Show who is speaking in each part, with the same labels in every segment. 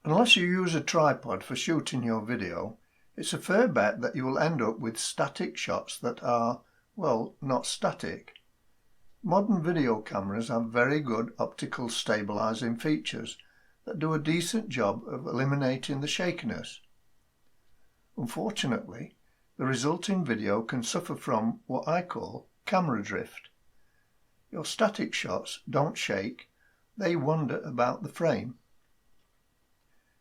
Speaker 1: Unless you use a tripod for shooting your video, it's a fair bet that you will end up with static shots that are, well, not static. Modern video cameras have very good optical stabilizing features that do a decent job of eliminating the shakiness. Unfortunately, the resulting video can suffer from what I call camera drift. Your static shots don't shake, they wander about the frame.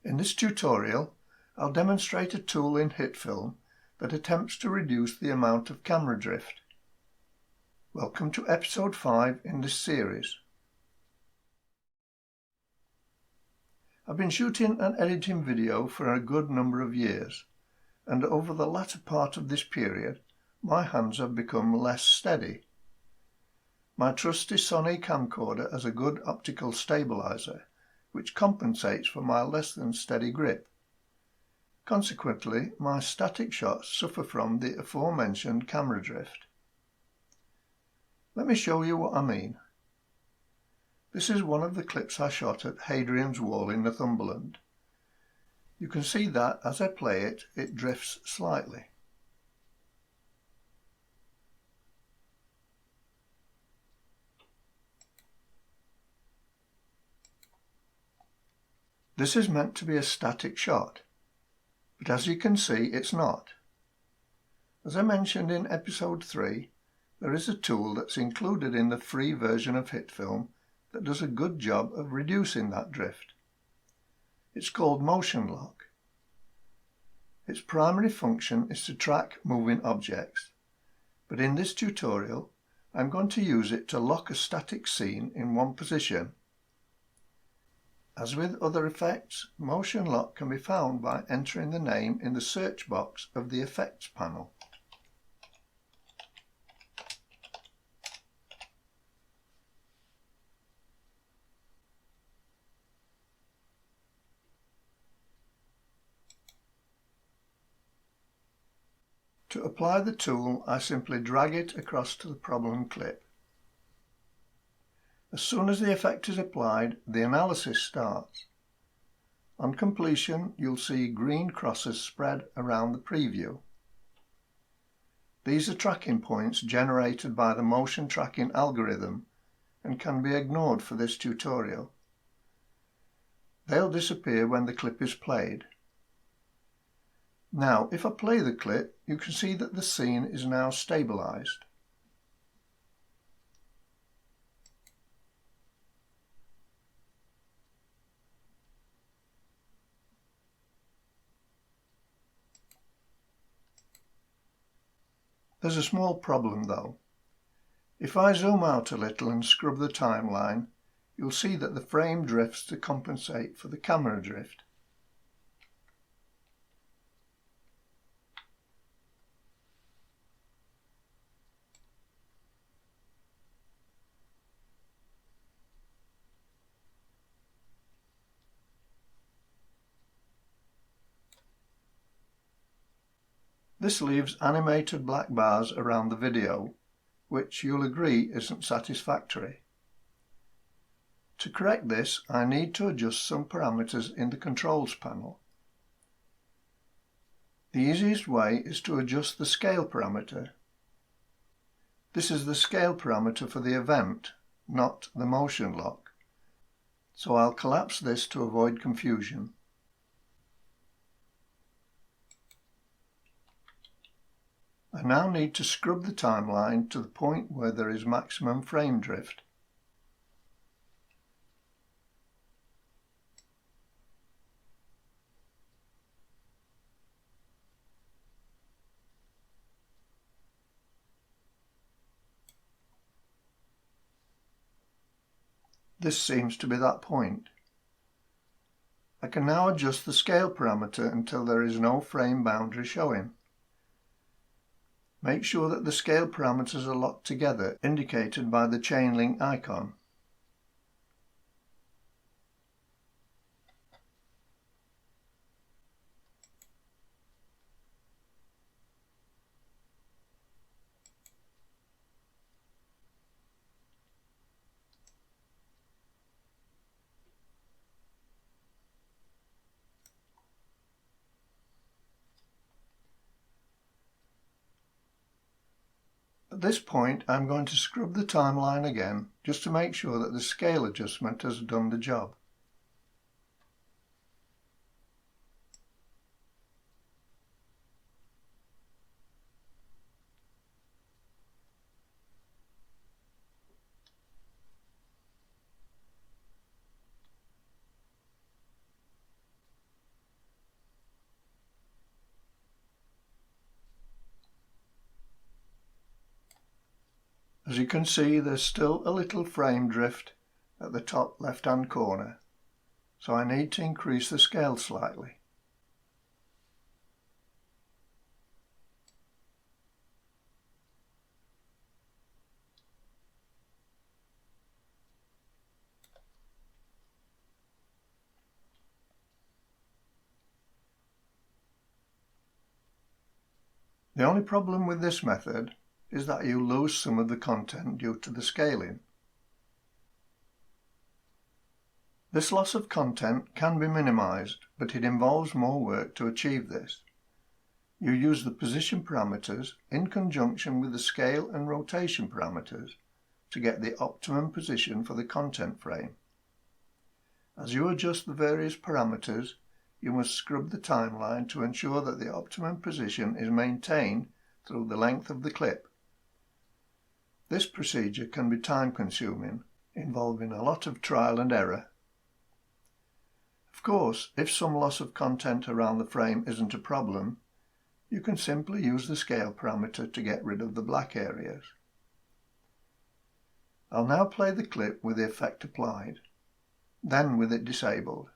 Speaker 1: In this tutorial, I'll demonstrate a tool in Hitfilm that attempts to reduce the amount of camera drift. Welcome to episode 5 in this series. I've been shooting and editing video for a good number of years, and over the latter part of this period, my hands have become less steady. My trusty Sony camcorder has a good optical stabilizer, which compensates for my less than steady grip. Consequently, my static shots suffer from the aforementioned camera drift. Let me show you what I mean. This is one of the clips I shot at Hadrian's Wall in Northumberland. You can see that as I play it, it drifts slightly. This is meant to be a static shot, but as you can see, it's not. As I mentioned in episode 3, there is a tool that's included in the free version of Hitfilm that does a good job of reducing that drift. It's called Motion Lock. Its primary function is to track moving objects, but in this tutorial I'm going to use it to lock a static scene in one position. As with other effects, Motion Lock can be found by entering the name in the search box of the Effects panel. To apply the tool, I simply drag it across to the problem clip. As soon as the effect is applied, the analysis starts. On completion, you'll see green crosses spread around the preview. These are tracking points generated by the motion tracking algorithm and can be ignored for this tutorial. They'll disappear when the clip is played. Now, if I play the clip, you can see that the scene is now stabilized. There's a small problem though. If I zoom out a little and scrub the timeline, you'll see that the frame drifts to compensate for the camera drift. This leaves animated black bars around the video, which you'll agree isn't satisfactory. To correct this, I need to adjust some parameters in the controls panel. The easiest way is to adjust the scale parameter. This is the scale parameter for the event, not the motion lock, so I'll collapse this to avoid confusion. I now need to scrub the timeline to the point where there is maximum frame drift. This seems to be that point. I can now adjust the scale parameter until there is no frame boundary showing. Make sure that the scale parameters are locked together, indicated by the chain link icon. this point I'm going to scrub the timeline again just to make sure that the scale adjustment has done the job. As you can see, there's still a little frame drift at the top left hand corner, so I need to increase the scale slightly. The only problem with this method is that you lose some of the content due to the scaling. This loss of content can be minimized, but it involves more work to achieve this. You use the position parameters in conjunction with the scale and rotation parameters to get the optimum position for the content frame. As you adjust the various parameters, you must scrub the timeline to ensure that the optimum position is maintained through the length of the clip. This procedure can be time-consuming, involving a lot of trial and error. Of course, if some loss of content around the frame isn't a problem, you can simply use the scale parameter to get rid of the black areas. I'll now play the clip with the effect applied, then with it disabled.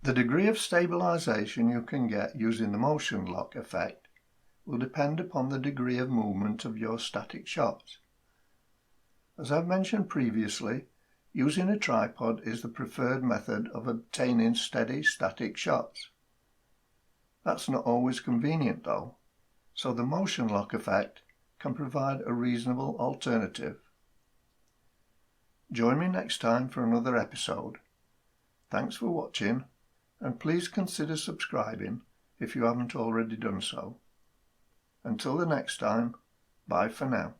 Speaker 1: The degree of stabilisation you can get using the motion lock effect will depend upon the degree of movement of your static shots. As I've mentioned previously, using a tripod is the preferred method of obtaining steady static shots. That's not always convenient though, so the motion lock effect can provide a reasonable alternative. Join me next time for another episode. Thanks for watching, and please consider subscribing if you haven't already done so. Until the next time, bye for now.